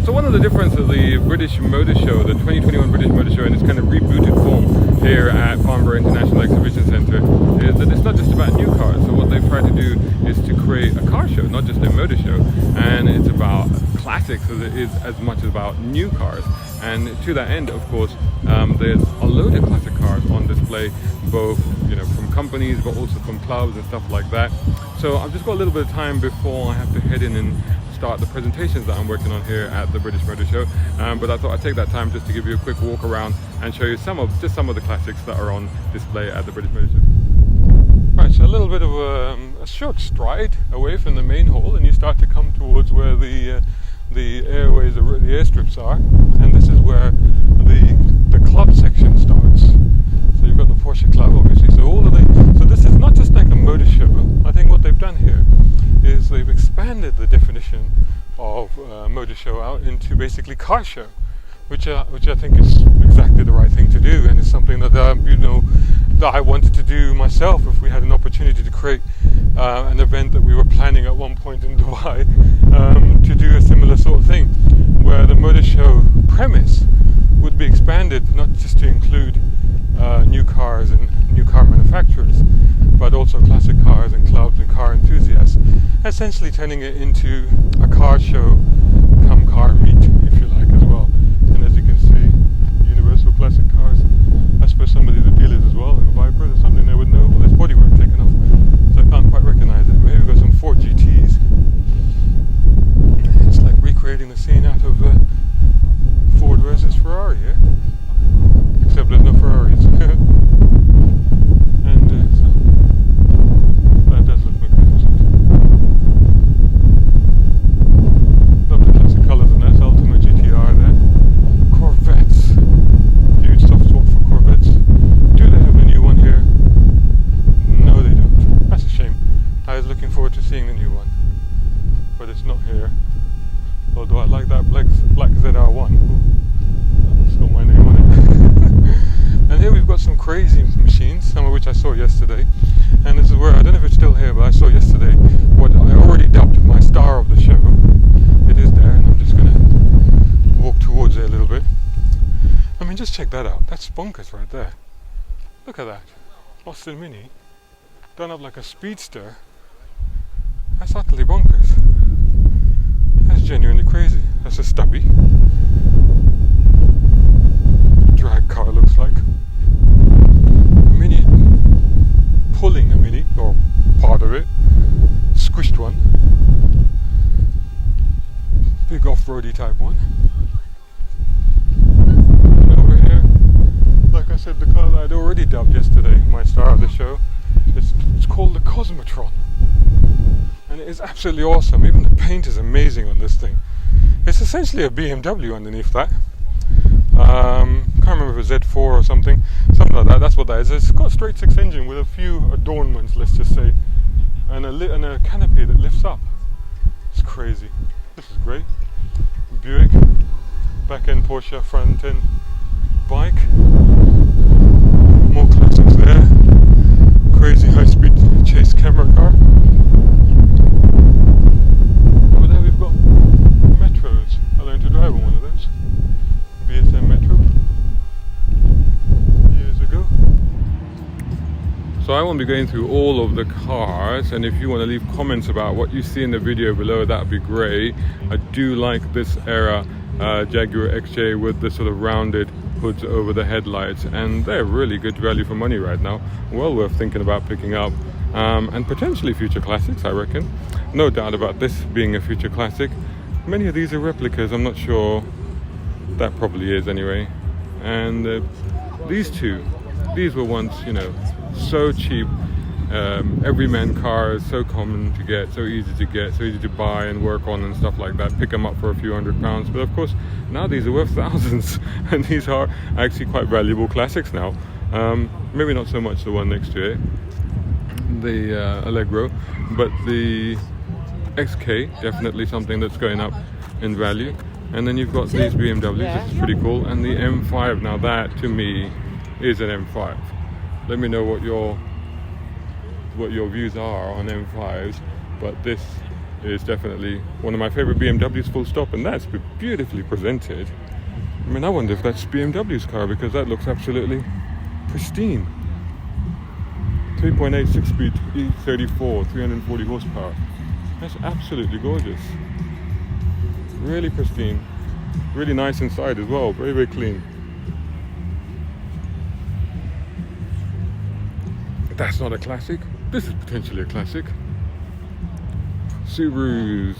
So one of the differences of the British Motor Show, the 2021 British Motor Show, in its kind of rebooted form here at Farnborough International Exhibition Centre, is that it's not just about new cars. So what they've tried to do is to create a car show, not just a motor show, and it's about classics as it is as much about new cars. And to that end, of course, there's a load of classic cars on display, both from companies but also from clubs and stuff like that. So I've just got a little bit of time before I have to head in and start the presentations that I'm working on here at the British Motor Show, but I thought I'd take that time just to give you a quick walk around and show you some of the classics that are on display at the British Motor Show. Right, so a little bit of a short stride away from the main hall, and you start to come towards where the airways, the airstrips are, and this is where the club section starts. So you've got the Porsche Club, obviously. So this is not just like a motor show. I think what they've done here is they've expanded the definition of motor show out into basically car show, which I think is exactly the right thing to do, and it's something that that I wanted to do myself if we had an opportunity to create an event that we were planning at one point in Dubai, to do a similar sort of thing, where the motor show premise would be expanded not just to include new cars and new car manufacturers, but also classic cars and clubs and car enthusiasts, essentially turning it into a car show come car meet, if you like, as well. And as you can see, universal classic cars. I suppose some of these are dealers as well, like Viper or something, they would know all this bodywork taken off, so I can't quite recognize it. But here we've got some Ford GTs. It's like recreating the scene out of Ford versus Ferrari here, except there's no Ferraris. And so that does look magnificent. Lovely classic colours in that, Ultimate GTR there. Corvettes, huge soft spot for Corvettes. Do they have a new one here? No, they don't. That's a shame. I was looking forward to seeing the new one, but it's not here. Although I like that black ZR1. Ooh, it's got my name on it. And here we've got some crazy machines, some of which I saw yesterday. And this is where, I don't know if it's still here, but I saw yesterday what I already dubbed my star of the show. It is there, and I'm just going to walk towards it a little bit. I mean, just check that out. That's bonkers right there. Look at that. Austin Mini. Done up like a speedster. That's utterly bonkers. That's genuinely crazy. That's a stubby. Drag car looks like. A Mini pulling a Mini, or part of it. Squished one. Big off-roady type one. And over here, like I said, the car that I'd already dubbed yesterday, my star of the show, it's called the Cosmotron. And it is absolutely awesome. Even the paint is amazing on this thing. It's essentially a BMW underneath that. Can't remember if it's Z4 or something like that. That's what that is. It's got a straight six engine with a few adornments, let's just say, and a canopy that lifts up. It's crazy. This is great. Buick, back end Porsche, front end bike. More classics there. Crazy high speed chase camera car. Over there we've got Metros. I learned to drive on one of those. BSM Metro. Years ago. So I won't be going through all of the cars, and if you want to leave comments about what you see in the video below, that would be great. I do like this era Jaguar XJ with the sort of rounded hoods over the headlights, and they're really good value for money right now. Well worth thinking about picking up, and potentially future classics, I reckon. No doubt about this being a future classic. Many of these are replicas, I'm not sure. That probably is anyway. And these were once, so cheap. Everyman cars, so common to get, so easy to buy and work on and stuff like that. Pick them up for a few £100s, but of course now these are worth thousands, and these are actually quite valuable classics now. Maybe not so much the one next to it, the Allegro, but the XK, definitely something that's going up in value. And then you've got these BMWs, this is pretty cool, and the M5. Now that to me is an M5. Let me know what your views are on M5s, but this is definitely one of my favorite BMWs, full stop, and that's beautifully presented. I mean, I wonder if that's BMW's car, because that looks absolutely pristine. 3.8 6-speed E34, 340 horsepower. That's absolutely gorgeous. Really pristine. Really nice inside as well. Very, very clean. That's not a classic. This is potentially a classic. Subarus.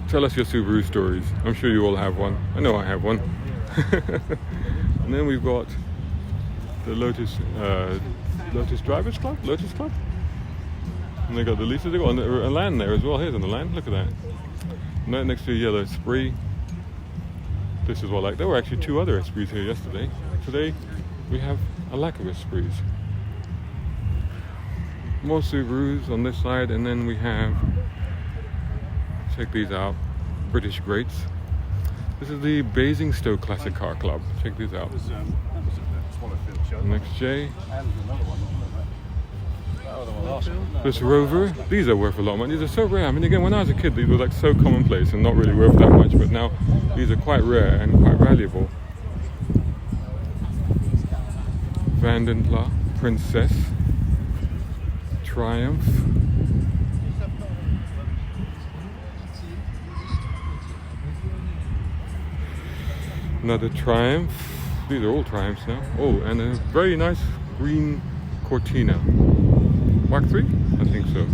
Tell us your Subaru stories. I'm sure you all have one. I know I have one. And then we've got the Lotus Drivers Club? Lotus Club? And they got the Lisa. They got a land there as well. Here's on the land. Look at that. Right next to a yellow Esprit. This is what like. There were actually 2 other Esprits here yesterday. Today we have a lack of Esprits. More Subarus on this side, and then we have, check these out, British Greats. This is the Basingstoke Classic Car Club. Check these out. Next J. This Rover. These are worth a lot of money. These are so rare. I mean, again, when I was a kid, these were like so commonplace and not really worth that much. But now these are quite rare and quite valuable. Vandentla, Princess, Triumph. Another Triumph. These are all Triumphs now. Oh, and a very nice green Cortina. Mark 3? I think so.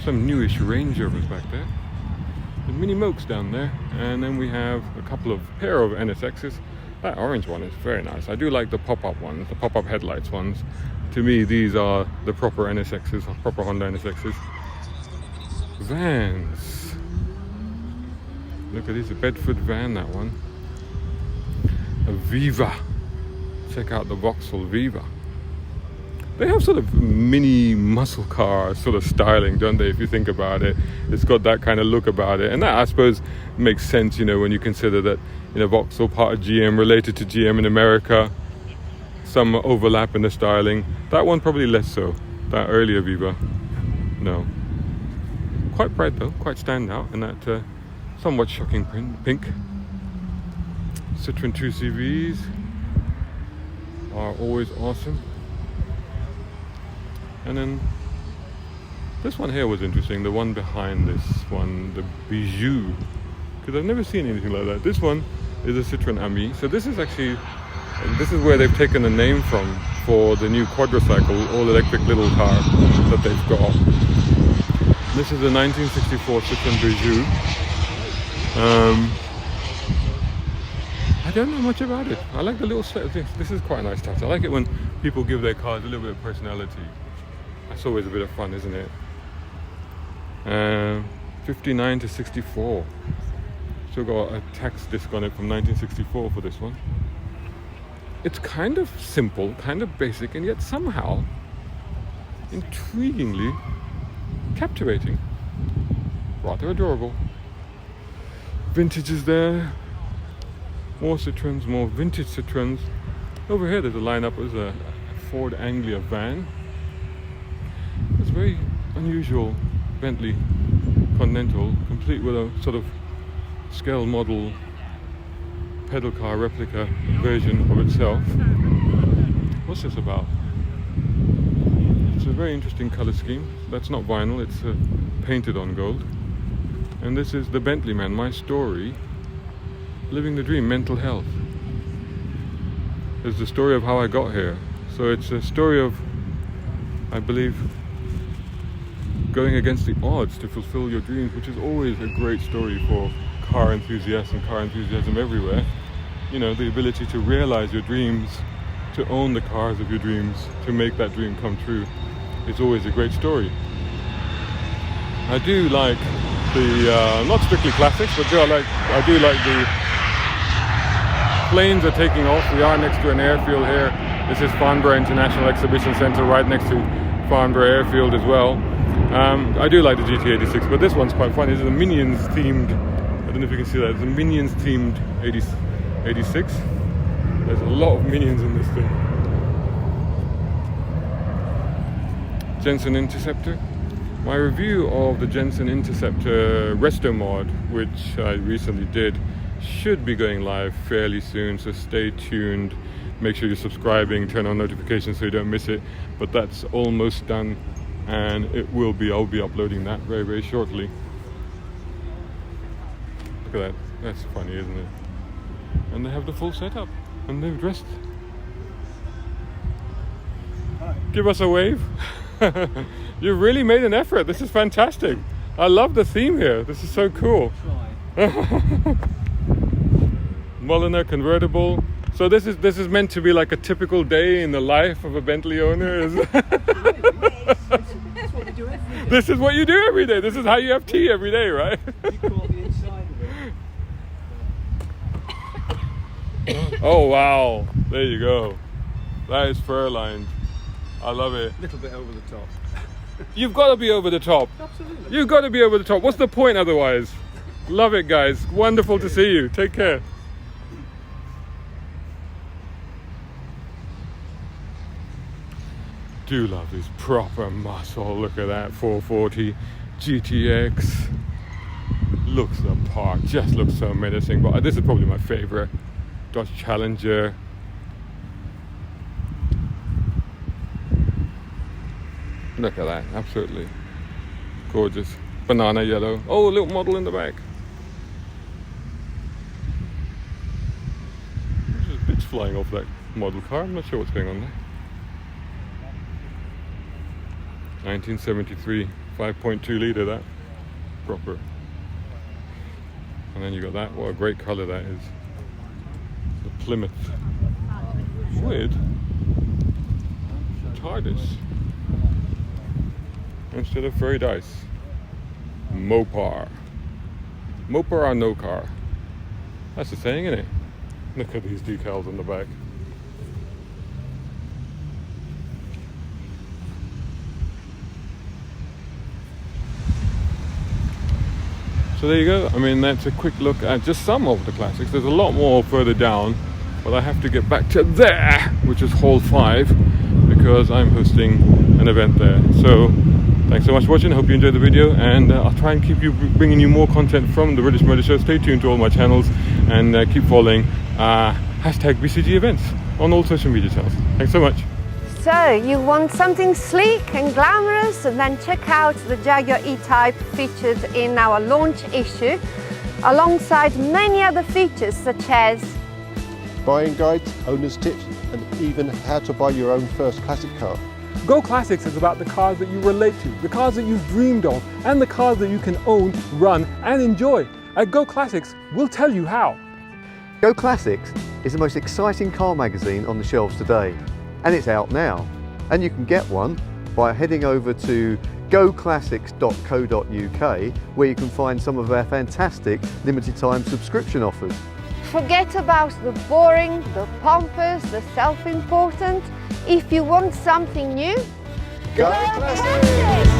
Some newish Range Rovers back there. The Mini Mokes down there. And then we have a pair of NSXs. That orange one is very nice. I do like the pop-up ones, the pop-up headlights ones. To me, these are the proper NSXs, or proper Honda NSXs. Vans. Look at this, a Bedford van, that one. A Viva. Check out the Vauxhall Viva. They have sort of mini muscle car sort of styling, don't they, if you think about it? It's got that kind of look about it. And that, I suppose, makes sense, you know, when you consider that, you know, Vauxhall, part of GM, related to GM in America. Some overlap in the styling. That one probably less so. That earlier Viva. No. Quite bright though, quite stand out in that somewhat shocking pink. Citroen 2CVs are always awesome. And then this one here was interesting, the one behind this one, the Bijou, because I've never seen anything like that. This one is a Citroen Ambi. So this is where they've taken the name from for the new quadricycle, all-electric little car that they've got. This is a 1964 Citroen Bijou. I don't know much about it. I like the little things. This is quite a nice touch. I like it when people give their cars a little bit of personality. That's always a bit of fun, isn't it? 59 to 64. Still got a tax disc on it from 1964 for this one. It's kind of simple, kind of basic, and yet somehow intriguingly captivating. Rather adorable. Vintage is there. More Citroens, more vintage Citroens. Over here there's a lineup. There's a Ford Anglia van. It's a very unusual Bentley Continental, complete with a sort of scale model pedal car replica version of itself. What's this about? It's a very interesting color scheme. That's not vinyl, it's painted on gold. And this is the Bentley Man, my story. Living the dream, mental health. It's the story of how I got here. So it's a story of, I believe, going against the odds to fulfill your dreams, which is always a great story for car enthusiasts and car enthusiasm everywhere. You know, the ability to realize your dreams, to own the cars of your dreams, to make that dream come true. It's always a great story. I do like the, not strictly classics, but I do like the planes are taking off. We are next to an airfield here. This is Farnborough International Exhibition Centre, right next to Farnborough Airfield as well. I do like the GT86, but this one's quite fun. This is a Minions themed, I don't know if you can see that, it's a Minions themed 86. There's a lot of Minions in this thing. Jensen Interceptor. My review of the Jensen Interceptor Resto Mod, which I recently did, should be going live fairly soon, so stay tuned. Make sure you're subscribing, turn on notifications so you don't miss it. But that's almost done, and I'll be uploading that very, very shortly. Look at that. That's funny, isn't it? And they have the full setup, and they've dressed. Hi. Give us a wave. You really made an effort. This is fantastic. I love the theme here. This is so cool. Mulliner Convertible. So this is meant to be like a typical day in the life of a Bentley owner. This is what you do every day. This is how you have tea every day, right? You call the inside of it. Oh wow, there you go. That is fur lined. I love it. A little bit over the top. You've got to be over the top. Absolutely. You've got to be over the top. What's the point otherwise? Love it, guys. Wonderful to see you. Take care. Do love this proper muscle. Look at that 440 GTX. Looks the part. Just looks so menacing. But this is probably my favorite. Dodge Challenger. Look at that, absolutely gorgeous. Banana yellow. Oh, a little model in the back. There's bits flying off that model car. I'm not sure what's going on there. 1973, 5.2 litre, that. Proper. And then you got that. What a great colour that is. The Plymouth. Weird. TARDIS. Instead of fairy dice. Mopar. Mopar or no car? That's the saying, isn't it? Look at these decals on the back. So there you go. I mean, that's a quick look at just some of the classics. There's a lot more further down, but I have to get back to there, which is Hall 5, because I'm hosting an event there. So thanks so much for watching. I hope you enjoyed the video, and I'll try and keep bringing you more content from the British Motor Show. Stay tuned to all my channels, and keep following hashtag BCG events on all social media channels. Thanks so much. So you want something sleek and glamorous, and then check out the Jaguar E-Type featured in our launch issue, alongside many other features such as buying guides, owner's tips, and even how to buy your own first classic car. Go Classics is about the cars that you relate to, the cars that you've dreamed of, and the cars that you can own, run, and enjoy. At Go Classics, we'll tell you how. Go Classics is the most exciting car magazine on the shelves today, and it's out now. And you can get one by heading over to goclassics.co.uk, where you can find some of our fantastic limited time subscription offers. forget about the boring, the pompous, the self-important. If you want something new, Go Classics!